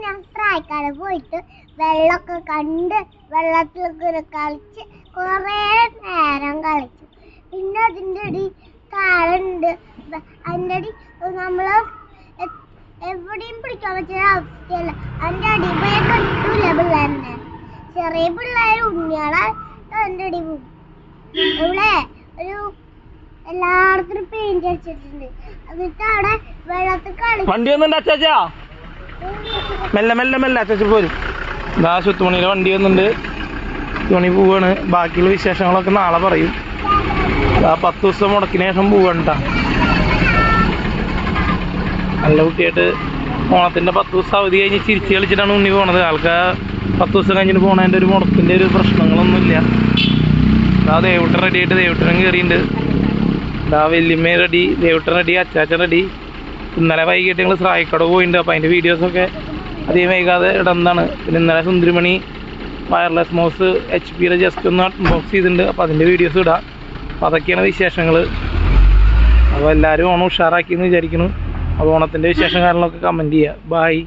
ഞാൻ പ്രായക്കാട് പോയിട്ട് വെള്ളമൊക്കെ കണ്ട് വെള്ളത്തിലൊക്കെ കളിച്ച് കുറേ നേരം കളിച്ചു. പിന്നെ അതിൻ്റെ അടി കാലുണ്ട്, അതിൻ്റെ അടി നമ്മള് എവിടെയും പിടിക്കാൻ പറ്റുന്ന അവസ്ഥയല്ല. അതിൻ്റെ അടി പോയി കിട്ടൂല പിള്ളേരെ. ചെറിയ പിള്ളേർ ഉണ്ണിയാളെ അതിൻ്റെ അടി പോകും. ഇവിടെ ഒരു എല്ലായിടത്തും പെയിന്റ് അടിച്ചിട്ടുണ്ട്. എന്നിട്ട് അവിടെ വെള്ളത്തിൽ കളി വണ്ടി വന്നുണ്ട് അച്ചാച്ചാ, മെല്ലെ മെല്ലെ മെല്ലെ അച്ചാച്ച പോരും. ഇതാ ശുത്തുമണിയിലെ വണ്ടി വന്നുണ്ട്, തുണി പോവാണ്. ബാക്കിയുള്ള വിശേഷങ്ങളൊക്കെ നാളെ പറയും. 10 ദിവസം മുടക്കിന് ശേഷം പോവണ്ട. നല്ല കുട്ടിയായിട്ട് ഓണത്തിൻ്റെ 10 ദിവസം അവധി കഴിഞ്ഞ് ചിരിച്ച് കളിച്ചിട്ടാണ് ഉണ്ണി പോണത്. ആൾക്കാർ 10 ദിവസം കഴിഞ്ഞിട്ട് പോണതിൻ്റെ ഒരു മുടക്കിൻ്റെ ഒരു പ്രശ്നങ്ങളൊന്നുമില്ല. അതാ ദേവൂട്ടൻ റെഡി ആയിട്ട് ദേവൂട്ടനും കയറിയിട്ടുണ്ട്. ഇതാ വല്യമ്മ റെഡി, ദേവൂട്ടൻ റെഡി, അച്ചാച്ചൻ റെഡി. ഇന്നലെ വൈകിട്ട് ഞങ്ങൾ സ്രായിക്കട പോയിട്ടുണ്ട്. അപ്പോൾ അതിൻ്റെ വീഡിയോസൊക്കെ അധികം വൈകാതെ ഇടുന്നതാണ്. പിന്നെ ഇന്നലെ സുന്ദരിമണി വയർലെസ് മൗസ് HP ജസ്റ്റ് ഒന്ന് അൺബോക്സ് ചെയ്തിട്ടുണ്ട്. അപ്പോൾ അതിൻ്റെ വീഡിയോസ് ഇടാം. അപ്പോൾ അതൊക്കെയാണ് വിശേഷങ്ങൾ. അപ്പോൾ എല്ലാവരും ഓണം ഉഷാറാക്കിയെന്ന് വിചാരിക്കുന്നു. അപ്പോൾ ഓണത്തിൻ്റെ വിശേഷം കാര്യങ്ങളൊക്കെ കമൻറ്റ് ചെയ്യുക. ബായ്.